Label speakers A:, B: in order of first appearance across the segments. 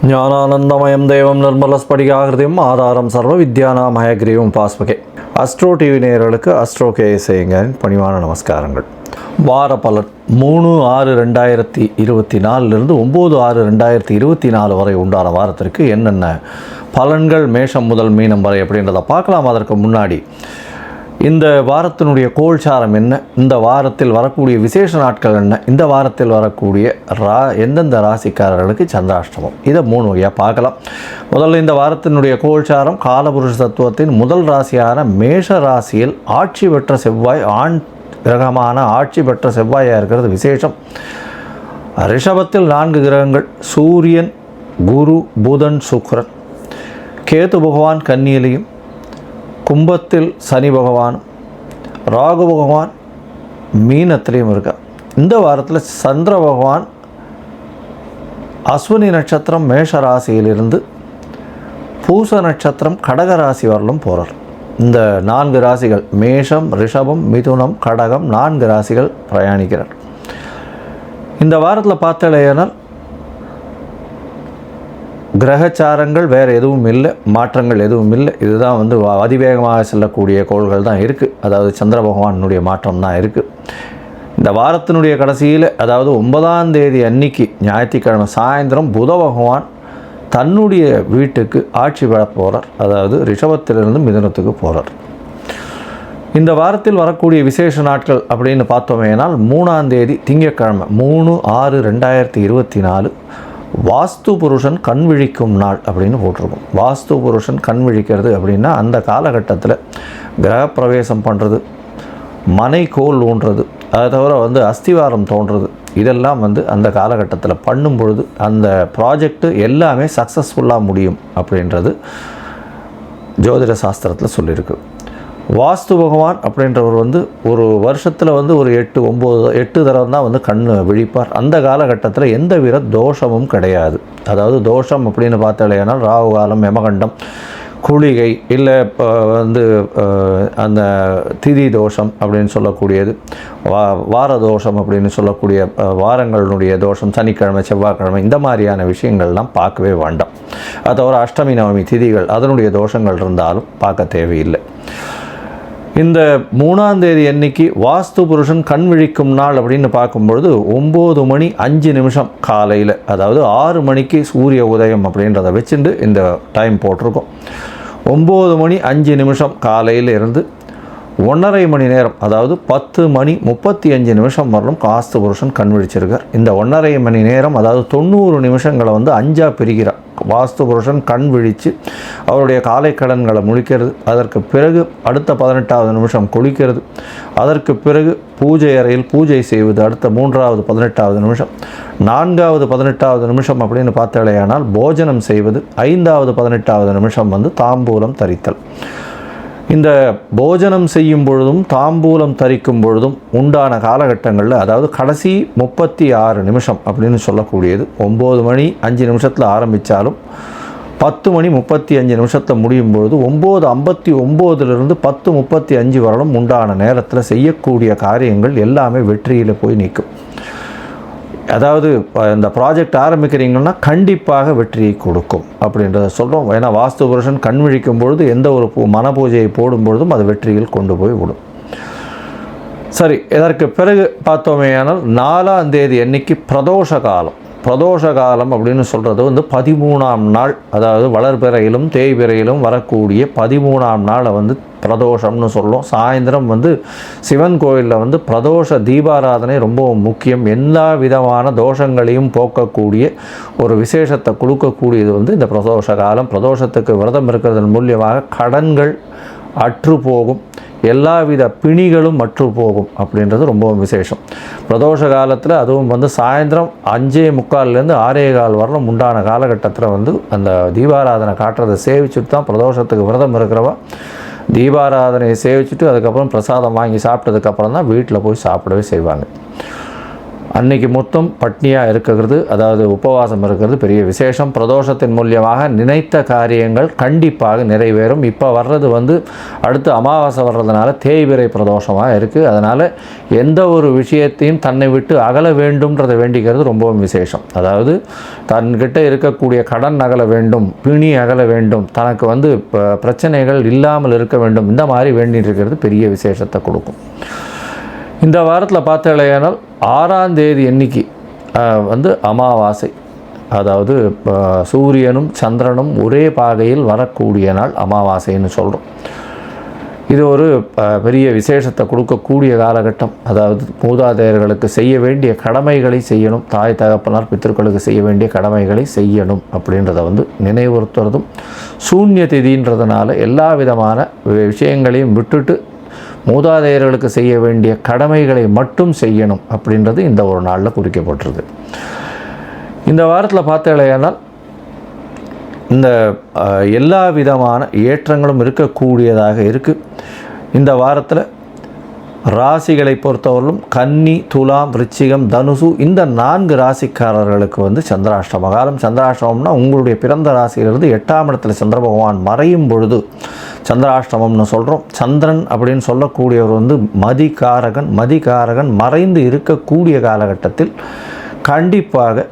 A: ஞானானந்தமயம் தேவம் நிர்மலஸ்படிகாகிருதியும் ஆதாரம் சர்வ வித்யானாமயக்ரீவம் பாஸ்மகே. அஸ்ட்ரோ டிவி நேயர்களுக்கு அஸ்ட்ரோ கேஎஸ்ஐங்கரின் பணிவான நமஸ்காரங்கள். வார பலன் 3/6/2024 9/6/2024 வரை உண்டான வாரத்திற்கு என்னென்ன பலன்கள் மேஷம் முதல் மீனம் வரை அப்படின்றத பார்க்கலாம். அதற்கு முன்னாடி இந்த வாரத்தினுடைய கோல்சாரம் என்ன, இந்த வாரத்தில் வரக்கூடிய விசேஷ நாட்கள் என்ன, இந்த வாரத்தில் வரக்கூடிய எந்தெந்த ராசிக்காரர்களுக்கு சந்திராஷ்டமம், இதை 3 வகையாக பார்க்கலாம். முதல்ல இந்த வாரத்தினுடைய கோல்சாரம் காலபுருஷ தத்துவத்தின் முதல் ராசியான மேஷ ராசியில் ஆட்சி பெற்ற செவ்வாய், ஆண் கிரகமான ஆட்சி பெற்ற செவ்வாயாக இருக்கிறது விசேஷம். ரிஷபத்தில் 4 கிரகங்கள், சூரியன், குரு, புதன், சுக்கிரன். கேது பகவான் கன்னியிலையும், கும்பத்தில் சனி பகவான், ராகு பகவான் மீனத்திலையும் இருக்கார். இந்த வாரத்தில் சந்திர பகவான் அஸ்வினி நட்சத்திரம் மேஷ ராசியிலிருந்து பூச நட்சத்திரம் கடக ராசி வரலும் போகிறார். இந்த 4 ராசிகள் மேஷம், ரிஷபம், மிதுனம், கடகம் 4 ராசிகள் பிரயாணிக்கிறார். இந்த வாரத்தில் பார்த்தாலேயானால் கிரகச்சாரங்கள் வேறு எதுவும் இல்லை, மாற்றங்கள் எதுவும் இல்லை. இதுதான் அதிவேகமாக செல்லக்கூடிய கோள்கள் தான் இருக்குது. அதாவது சந்திர பகவானுடைய மாற்றம் தான் இருக்குது. இந்த வாரத்தினுடைய கடைசியில், அதாவது 9ஆம் தேதி அன்னைக்கு ஞாயிற்றுக்கிழமை சாயந்தரம் புத பகவான் தன்னுடைய வீட்டுக்கு ஆட்சி பெற போகிறார். அதாவது ரிஷபத்திலிருந்து மிதுனத்துக்கு போகிறார். இந்த வாரத்தில் வரக்கூடிய விசேஷ நாட்கள் அப்படின்னு பார்த்தோமேனால் 3ஆம் தேதி திங்கட்கிழமை 3/6/2024 வாஸ்து புருஷன் கண் விழிக்கும் நாள் அப்படின்னு போட்டிருக்கும். வாஸ்து புருஷன் கண் விழிக்கிறது அப்படின்னா அந்த காலகட்டத்தில் கிரகப்பிரவேசம் பண்ணுறது, மனை கோல் ஊன்றது, அதை தவிர அஸ்திவாரம் தோன்றது, இதெல்லாம் அந்த காலகட்டத்தில் பண்ணும் பொழுது அந்த ப்ராஜெக்டு எல்லாமே சக்ஸஸ்ஃபுல்லாக முடியும் அப்படின்றது ஜோதிட சாஸ்திரத்தில் சொல்லியிருக்கு. வாஸ்து பகவான் அப்படின்றவர் ஒரு வருஷத்தில் ஒரு 8 தடவை தான் கண் விழிப்பார். அந்த காலகட்டத்தில் எந்த வித தோஷமும் கிடையாது. அதாவது தோஷம் அப்படின்னு பார்த்தாலேனால் ராகு காலம், யமகண்டம், குளிகை, இல்லை அந்த திதி தோஷம் அப்படின்னு சொல்லக்கூடியது, வார தோஷம் அப்படின்னு சொல்லக்கூடிய வாரங்களுடைய தோஷம், சனிக்கிழமை, செவ்வாய்க்கிழமை, இந்த மாதிரியான விஷயங்கள்லாம் பார்க்கவே வேண்டாம். அது தவிர அஷ்டமி, நவமி திதிகள் அதனுடைய தோஷங்கள் இருந்தாலும் பார்க்க தேவையில்லை. இந்த 3ஆம் தேதி அன்னைக்கு வாஸ்து புருஷன் கண் விழிக்கும் நாள் அப்படின்னு பார்க்கும்பொழுது 9:05 காலையில், அதாவது 6 மணிக்கு சூரிய உதயம் அப்படின்றத வச்சுட்டு இந்த டைம் போட்டிருக்கோம். 9:05 காலையில் இருந்து 1.5 மணி நேரம், அதாவது 10:35 வரலும் வாஸ்து புருஷன் கண் விழிச்சிருக்கார். இந்த 1.5 மணி நேரம், அதாவது 90 நிமிஷங்களை 5ஆக பிரிக்கிறார். வாஸ்து புருஷன் கண் விழித்து அவருடைய காலை கடன்களை முழிக்கிறது, அதற்கு பிறகு அடுத்த 18வது நிமிஷம் குளிக்கிறது, அதற்கு பிறகு பூஜை அறையில் பூஜை செய்வது அடுத்த 3வது 18வது நிமிஷம், 4வது 18வது நிமிஷம் அப்படின்னு பார்த்தாலேயானால் போஜனம் செய்வது, 5வது 18வது நிமிஷம் தாம்பூலம் தரித்தல். இந்த போஜனம் செய்யும் பொழுதும் தாம்பூலம் தரிக்கும் பொழுதும் உண்டான காலகட்டங்களில், அதாவது கடைசி 36 நிமிஷம் அப்படின்னு சொல்லக்கூடியது 9:05 ஆரம்பித்தாலும் 10:35 முடியும் பொழுது 9:59 10:35 வரலும் உண்டான நேரத்தில் செய்யக்கூடிய காரியங்கள் எல்லாமே வெற்றியில் போய் நிற்கும். அதாவது இந்த ப்ராஜெக்ட் ஆரம்பிக்கிறீங்கன்னா கண்டிப்பாக வெற்றியை கொடுக்கும் அப்படின்றத சொல்கிறோம். ஏன்னா வாஸ்து புருஷன் கண் விழிக்கும் பொழுது எந்த ஒரு மன பூஜையை போடும் பொழுதும் அது வெற்றியில் கொண்டு போய் விடும். சரி, இதற்கு பிறகு பார்த்தோமேயானால் 4ஆம் தேதி அன்னைக்கு பிரதோஷ காலம். பிரதோஷ காலம் அப்படின்னு சொல்கிறது 13ஆம் நாள், அதாவது வளர்பிறையிலும் தேய்பிறையிலும் வரக்கூடிய 13ஆம் நாளை பிரதோஷம்னு சொல்லும். சாயந்தரம் சிவன் கோயிலில் பிரதோஷ தீபாராதனை ரொம்ப முக்கியம். எல்லா விதமான தோஷங்களையும் போக்கக்கூடிய ஒரு விசேஷத்தை கொடுக்கக்கூடியது இந்த பிரதோஷ காலம். பிரதோஷத்துக்கு விரதம் இருக்கிறதன் மூலியமாக கடன்கள் அற்று போகும், எல்லாவித பிணிகளும் அற்று போகும் அப்படின்றது ரொம்பவும் விசேஷம். பிரதோஷ காலத்தில் அதுவும் சாயந்தரம் 5:45 6:15 வரலும் உண்டான காலகட்டத்தில் அந்த தீபாராதனை காட்டுறதை சேவிச்சுட்டு தான் பிரதோஷத்துக்கு விரதம் இருக்கிறவா தீபாராதனையை சேவிச்சுட்டு அதுக்கப்புறம் பிரசாதம் வாங்கி சாப்பிட்டதுக்கப்புறம் தான் வீட்டில் போய் சாப்பிடவே செய்வாங்க. அன்னைக்கு மொத்தம் பட்னியாக இருக்கிறது, அதாவது உபவாசம் இருக்கிறது பெரிய விசேஷம். பிரதோஷத்தின் மூலியமாக நினைத்த காரியங்கள் கண்டிப்பாக நிறைவேறும். இப்போ வர்றது அடுத்து அமாவாசை வர்றதுனால தேய்பிறை பிரதோஷமாக இருக்குது. அதனால் எந்த ஒரு விஷயத்தையும் தன்னை விட்டு அகல வேண்டும்ன்றதை வேண்டிக்கிறது ரொம்பவும் விசேஷம். அதாவது தன்கிட்ட இருக்கக்கூடிய கடன் அகல வேண்டும், பிணி அகல வேண்டும், தனக்கு பிரச்சனைகள் இல்லாமல் இருக்க வேண்டும், இந்த மாதிரி வேண்டிட்டு இருக்கிறது பெரிய விசேஷத்தை கொடுக்கும். இந்த வாரத்தில் பார்த்தீங்கன்னா 6ஆம் தேதி அன்னைக்கு அமாவாசை, அதாவது சூரியனும் சந்திரனும் ஒரே பாகையில் வரக்கூடிய நாள் அமாவாசைன்னு சொல்கிறோம். இது ஒரு பெரிய விசேஷத்தை கொடுக்கக்கூடிய காலகட்டம். அதாவது மூதாதையர்களுக்கு செய்ய வேண்டிய கடமைகளை செய்யணும், தாய் தகப்பனார் பித்திருக்களுக்கு செய்ய வேண்டிய கடமைகளை செய்யணும் அப்படின்றத நினைவுறுத்துறதும், சூன்ய திதின்றதுனால எல்லா விதமான விஷயங்களையும் விட்டுட்டு மூதாதையர்களுக்கு செய்ய வேண்டிய கடமைகளை மட்டும் செய்யணும் அப்படின்றது இந்த ஒரு நாளில் குறிக்கப்பட்டிருக்கு. இந்த வாரத்தில் பார்த்தீங்கன்னா இந்த எல்லா விதமான ஏற்றங்களும் இருக்கக்கூடியதாக இருக்குது. இந்த வாரத்தில் ராசிகளை பொறுத்தவரையிலும் கன்னி, துலாம், விருச்சிகம், தனுசு இந்த 4 ராசிக்காரர்களுக்கு சந்திராஷ்டம காலம். சந்திராஷ்டமம்னா உங்களுடைய பிறந்த ராசியிலிருந்து 8ஆம் இடத்துல சந்திர பகவான் மறையும் பொழுது சந்திராஷ்டமம்னு சொல்கிறோம். சந்திரன் அப்படின்னு சொல்லக்கூடியவர் மதிகாரகன் மறைந்து இருக்கக்கூடிய காலகட்டத்தில் கண்டிப்பாக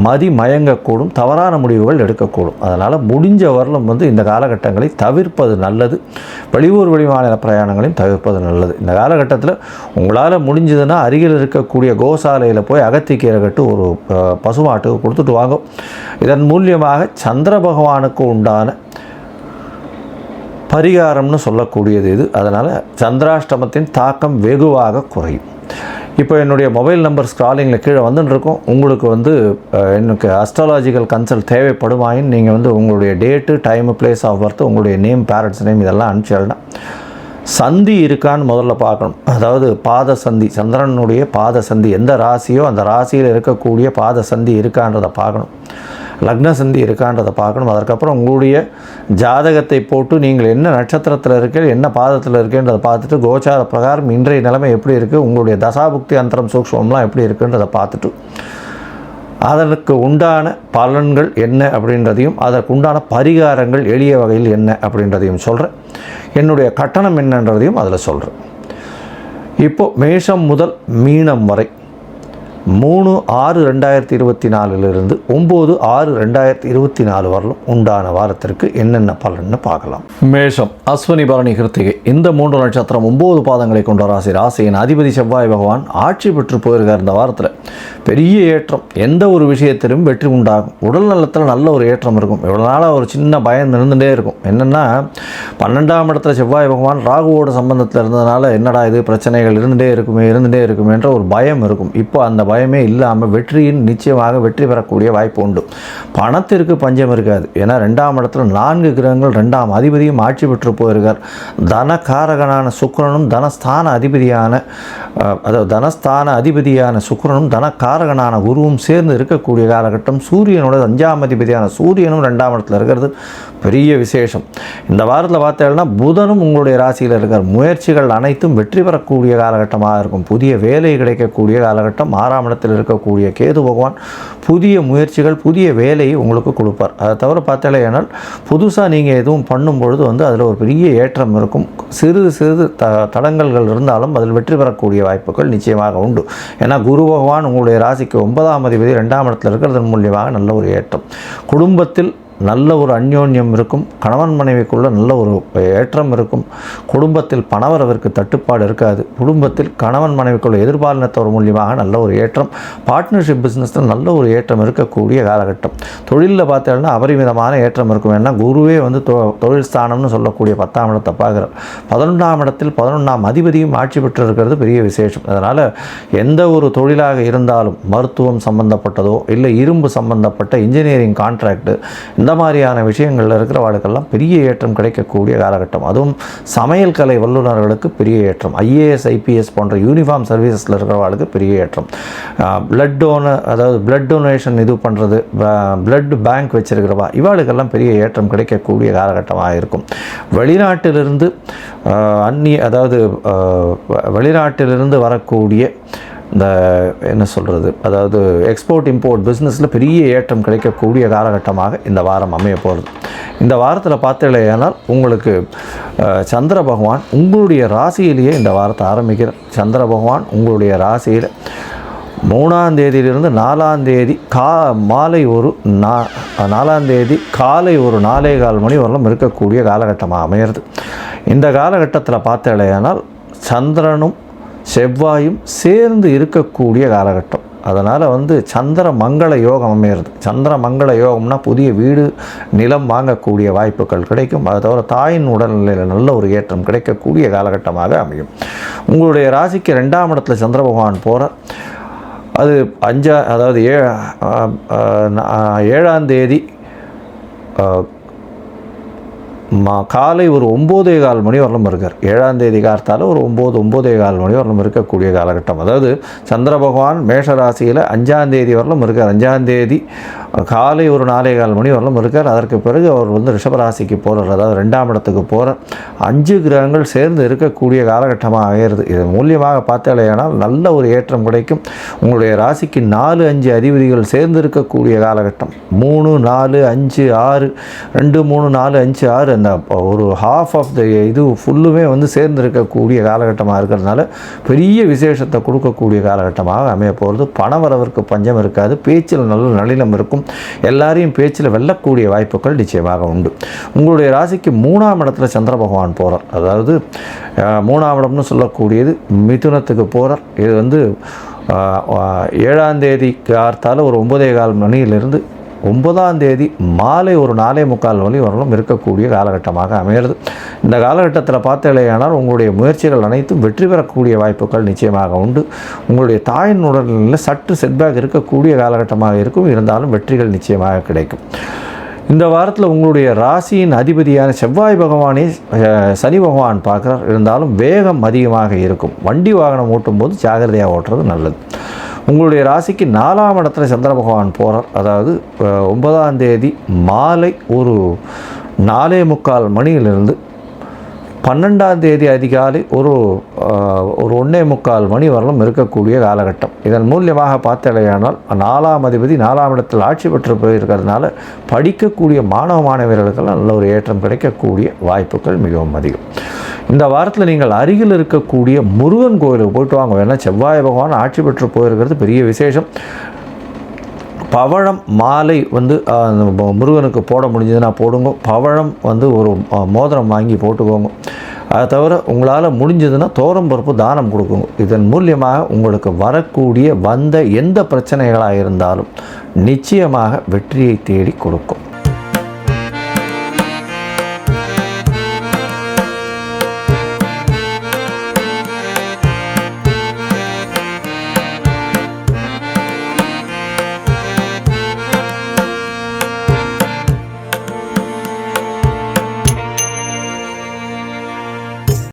A: மதி மயங்கக்கூடும், தவறான முடிவுகள் எடுக்கக்கூடும். அதனால் முடிஞ்ச வரலும் இந்த காலகட்டங்களை தவிர்ப்பது நல்லது. வெளியூர் வெளிமாநில பிரயாணங்களையும் தவிர்ப்பது நல்லது. இந்த காலகட்டத்தில் உங்களால் முடிஞ்சதுன்னா அருகில் இருக்கக்கூடிய கோசாலையில் போய் அகத்திக்கீரை கட்டு ஒரு பசுமாட்டுக்கு கொடுத்துட்டு வாங்க. இதன் மூலியமாக சந்திர பகவானுக்கு உண்டான பரிகாரம்னு சொல்லக்கூடியது இது. அதனால் சந்திராஷ்டமத்தின் தாக்கம் வெகுவாக குறையும். இப்போ என்னுடைய மொபைல் நம்பர் ஸ்க்ராலிங்கில் கீழே வந்துட்டுருக்கோம். உங்களுக்கு எனக்கு அஸ்ட்ராலாஜிக்கல் கன்சல்ட் தேவைப்படுமாயின் நீங்கள் உங்களுடைய date, time, place of birth, உங்களுடைய நேம், பேரண்ட்ஸ் நேம் இதெல்லாம் அனுப்பிச்சிடனா. சந்தி இருக்கான்னு முதல்ல பார்க்கணும். அதாவது பாத சந்தி, சந்திரனுடைய பாத சந்தி எந்த ராசியோ அந்த ராசியில் இருக்கக்கூடிய பாத சந்தி இருக்கான்றதை பார்க்கணும். லக்ன சந்தி இருக்கான்றதை பார்க்கணும். அதற்கப்புறம் உங்களுடைய ஜாதகத்தை போட்டு நீங்கள் என்ன நட்சத்திரத்தில் இருக்கீங்க, என்ன பாதத்தில் இருக்கேன்றதை பார்த்துட்டு கோச்சார பிரகாரம் இன்றைய நிலைமை எப்படி இருக்குது, உங்களுடைய தசாபுக்தி அந்தரம் சூக்ஷ்மம்லாம் எப்படி இருக்குன்றதை பார்த்துட்டு அதற்கு உண்டான பலன்கள் என்ன அப்படின்றதையும் அதற்கு உண்டான பரிகாரங்கள் எளிய வகையில் என்ன அப்படின்றதையும் சொல்கிறேன். என்னுடைய கட்டணம் என்னன்றதையும் அதில் சொல்கிறேன். இப்போது மேஷம் முதல் மீனம் வரை 3/6/2024 9/6/2024 வரலும் உண்டான வாரத்திற்கு என்னென்ன பலன்னு பார்க்கலாம். மேஷம், அஸ்வினி, பரணி, கிருத்திகை இந்த 3 நட்சத்திரம் 9 பாதங்களை கொண்ட ராசி. ராசியின் அதிபதி செவ்வாய் பகவான் ஆட்சி பெற்று போயிருக்கார். இந்த வாரத்தில் பெரிய ஏற்றம், எந்த ஒரு விஷயத்திலும் வெற்றி உண்டாகும். உடல் நலத்தில் நல்ல ஒரு ஏற்றம் இருக்கும். இவ்வளோ நாளாக ஒரு சின்ன பயம் இருந்துகிட்டே இருக்கும். என்னென்னா 12ஆம் இடத்துல செவ்வாய் பகவான் ராகுவோட சம்பந்தத்தில் இருந்ததுனால என்னடா இது பிரச்சனைகள் இருந்துகிட்டே இருக்குமேன்ற ஒரு பயம் இருக்கும். இப்போ அந்த பயமே இல்லாமல் வெற்றியின் நிச்சயமாக வெற்றி பெறக்கூடிய வாய்ப்பு உண்டு. பணத்திற்கு பஞ்சம் இருக்காது. ஏன்னா 2ஆம் இடத்துல 4 கிரகங்கள் 2ஆம் அதிபதியும் ஆட்சி பெற்று போயிருக்கார். தனகாரகனான சுக்கிரனும் தனஸ்தான அதிபதியான சுக்கிரனும் தனகாரகனான குருவும் சேர்ந்து இருக்கக்கூடிய காலகட்டம். சூரியனோட 5ஆம் அதிபதியான சூரியனும் 2ஆம் இடத்துல இருக்கிறது பெரிய விசேஷம். இந்த வாரத்தில் பார்த்தீங்கன்னா புதனும் உங்களுடைய ராசியில் இருக்கார். முயற்சிகள் அனைத்தும் வெற்றி பெறக்கூடிய காலகட்டமாக இருக்கும். புதிய வேலை கிடைக்கக்கூடிய காலகட்டம். 6ஆம் இடத்தில் இருக்கக்கூடிய கேது பகவான் புதிய முயற்சிகள், புதிய வேலையை உங்களுக்கு கொடுப்பார். அதை தவிர பார்த்தீங்கன்னா புதுசாக நீங்கள் எதுவும் பண்ணும்பொழுது அதில் ஒரு பெரிய ஏற்றம் இருக்கும். சிறிது தடங்கல்கள் இருந்தாலும் அதில் வெற்றி பெறக்கூடிய வாய்ப்புகள் நிச்சயமாக உண்டு. ஏன்னா குரு பகவான் உங்களுடைய ராசிக்கு 9ஆம் அதிபதி 2ஆம் இடத்தில் இருக்கிறதன் மூலியமாக நல்ல ஒரு ஏற்றம். குடும்பத்தில் நல்ல ஒரு அந்யோன்யம் இருக்கும். கணவன் மனைவிக்குள்ள நல்ல ஒரு ஏற்றம் இருக்கும். குடும்பத்தில் பணவரவிற்கு தட்டுப்பாடு இருக்காது. குடும்பத்தில் கணவன் மனைவிக்குள்ள எதிர்பாலினத்தவர் மூலியமாக நல்ல ஒரு ஏற்றம். பார்ட்னர்ஷிப் பிஸ்னஸில் நல்ல ஒரு ஏற்றம் இருக்கக்கூடிய காலகட்டம். தொழிலில் பார்த்தீங்கன்னா அபரிமிதமான ஏற்றம் இருக்கும். ஏன்னா குருவே தொழில் ஸ்தானம்னு சொல்லக்கூடிய 10ஆம் இடத்தை பார்க்குறார். 11ஆம் இடத்தில் 11ஆம் அதிபதியும் ஆட்சி பெற்று இருக்கிறது பெரிய விசேஷம். அதனால் எந்த ஒரு தொழிலாக இருந்தாலும் மருத்துவம் சம்பந்தப்பட்டதோ இல்லை இரும்பு சம்பந்தப்பட்ட இன்ஜினியரிங் கான்ட்ராக்டு இந்த மாதிரியான விஷயங்களில் இருக்கிறவாளுக்கெல்லாம் பெரிய ஏற்றம் கிடைக்கக்கூடிய காலகட்டம். அதுவும் சமையல் கலை வல்லுநர்களுக்கு பெரிய ஏற்றம். IAS IPS போன்ற யூனிஃபார்ம் சர்வீசஸில் இருக்கிறவாளுக்கு பெரிய ஏற்றம். பிளட் டொனேஷன் இது பண்ணுறது, பிளட் பேங்க் வச்சிருக்கிறவா இவாளுக்கெல்லாம் பெரிய ஏற்றம் கிடைக்கக்கூடிய காலகட்டமாக இருக்கும். வெளிநாட்டிலிருந்து வெளிநாட்டிலிருந்து வரக்கூடிய இந்த என்ன சொல்கிறது, அதாவது எக்ஸ்போர்ட் இம்போர்ட் பிஸ்னஸில் பெரிய ஏற்றம் கிடைக்கக்கூடிய காலகட்டமாக இந்த வாரம் அமைய போகிறது. இந்த வாரத்தில் பார்த்தீங்களேனால் உங்களுக்கு சந்திர பகவான் உங்களுடைய ராசியிலேயே இந்த வாரத்தை ஆரம்பிக்கிறார். சந்திர பகவான் உங்களுடைய ராசியில் 3ஆம் தேதியிலிருந்து 4ஆம் தேதி மாலை ஒரு 4ஆம் தேதி காலை ஒரு 4:15 மணி வரலும் இருக்கக்கூடிய காலகட்டமாக அமையிறது. இந்த காலகட்டத்தில் பார்த்தீங்களேனால் சந்திரனும் செவ்வாயும் சேர்ந்து இருக்கக்கூடிய காலகட்டம். அதனால் சந்திர மங்கள யோகம் அமையிறது. சந்திர மங்கள யோகம்னா புதிய வீடு நிலம் வாங்கக்கூடிய வாய்ப்புகள் கிடைக்கும். அதை தவிர தாயின் உடல்நிலையில் நல்ல ஒரு ஏற்றம் கிடைக்கக்கூடிய காலகட்டமாக அமையும். உங்களுடைய ராசிக்கு 2ஆம் இடத்துல சந்திர பகவான் போகிறார். அது 7ஆம் தேதி காலை ஒரு 9:15 மணி வரலும் இருக்கார். 7ஆம் தேதி கார்த்தால ஒரு 9-9:15 மணி வரலும் இருக்கக்கூடிய காலகட்டம். அதாவது சந்திர பகவான் மேஷ ராசியில் 5ஆம் தேதி வரலும் இருக்கார். 5ஆம் தேதி காலை ஒரு 4:15 மணி வரலும் இருக்கார். அதற்கு பிறகு அவர் ரிஷபராசிக்கு போகிறார். அதாவது 2ஆம் இடத்துக்கு போகிறார். 5 கிரகங்கள் சேர்ந்து இருக்கக்கூடிய காலகட்டமாக ஆகிறது. இது மூலியமாக பார்த்தாலேயானால் நல்ல ஒரு ஏற்றம் கிடைக்கும். உங்களுடைய ராசிக்கு 4-5 அதிபதிகள் சேர்ந்து இருக்கக்கூடிய காலகட்டம். 3, 4, 5, 6 2, 3, 4, 5, 6 அந்த ஒரு ஹாஃப் ஆஃப் த இது ஃபுல்லுமே சேர்ந்து இருக்கக்கூடிய காலகட்டமாக இருக்கிறதுனால பெரிய விசேஷத்தை கொடுக்கக்கூடிய காலகட்டமாக அமைய போகிறது. பணவரவிற்கு பஞ்சம் இருக்காது. பேச்சில் நல்ல நளினம் இருக்கும். எல்லாரையும் பேச்சில் வெல்லக்கூடிய வாய்ப்புகள் நிச்சயமாக உண்டு. உங்களுடைய ராசிக்கு 3ஆம் இடத்துல சந்திர பகவான் போகிறார். அதாவது 3ஆம் இடம்னு சொல்லக்கூடியது மிதுனத்துக்கு போகிறார். இது 7ஆம் தேதி கார்த்தால ஒரு 9:15 மணியிலிருந்து 9ஆம் தேதி மாலை ஒரு 4:45 மணி வரலும் இருக்கக்கூடிய காலகட்டமாக அமைகிறது. இந்த காலகட்டத்தில் பார்த்தீங்களேயானால் உங்களுடைய முயற்சிகள் அனைத்தும் வெற்றி பெறக்கூடிய வாய்ப்புகள் நிச்சயமாக உண்டு. உங்களுடைய தாயின் உடல்நிலையில் சற்று செட்பேக் இருக்கக்கூடிய காலகட்டமாக இருக்கும். இருந்தாலும் வெற்றிகள் நிச்சயமாக கிடைக்கும். இந்த வாரத்தில் உங்களுடைய ராசியின் அதிபதியான செவ்வாய் பகவானே சனி பகவான் பார்க்குறார். இருந்தாலும் வேகம் அதிகமாக இருக்கும். வண்டி வாகனம் ஓட்டும்போது ஜாகிரதையாக ஓட்டுறது நல்லது. உங்களுடைய ராசிக்கு 4ஆம் இடத்துல சந்திர பகவான் போகிறார். அதாவது 9ஆம் தேதி மாலை ஒரு 4:45 மணியிலிருந்து 12ஆம் தேதி அதிகாலை ஒரு 1:45 மணி வரலும் இருக்கக்கூடிய காலகட்டம். இதன் மூலியமாக பார்த்தலையானால் 4ஆம் அதிபதி 4ஆம் இடத்தில் ஆட்சி பெற்று போயிருக்கிறதுனால படிக்கக்கூடிய மாணவர்களுக்கெல்லாம் நல்ல ஒரு ஏற்றம் கிடைக்கக்கூடிய வாய்ப்புகள் மிகவும் அதிகம். இந்த வாரத்தில் நீங்கள் அருகில் இருக்கக்கூடிய முருகன் கோயிலுக்கு போயிட்டு வாங்க. ஏன்னா செவ்வாய் பகவான் ஆட்சி பெற்று போயிருக்கிறது பெரிய விசேஷம். பவழம் மாலை முருகனுக்கு போட முடிஞ்சதுன்னா போடுங்க. பவழம் ஒரு மோதிரம் வாங்கி போட்டுக்கோங்க. அதை தவிர உங்களால் முடிஞ்சதுன்னா தோரம் பருப்பு தானம் கொடுக்குங்க. இதன் மூலியமாக உங்களுக்கு வரக்கூடிய எந்த பிரச்சனைகளாக இருந்தாலும் நிச்சயமாக வெற்றியை தேடி கொடுக்கும்.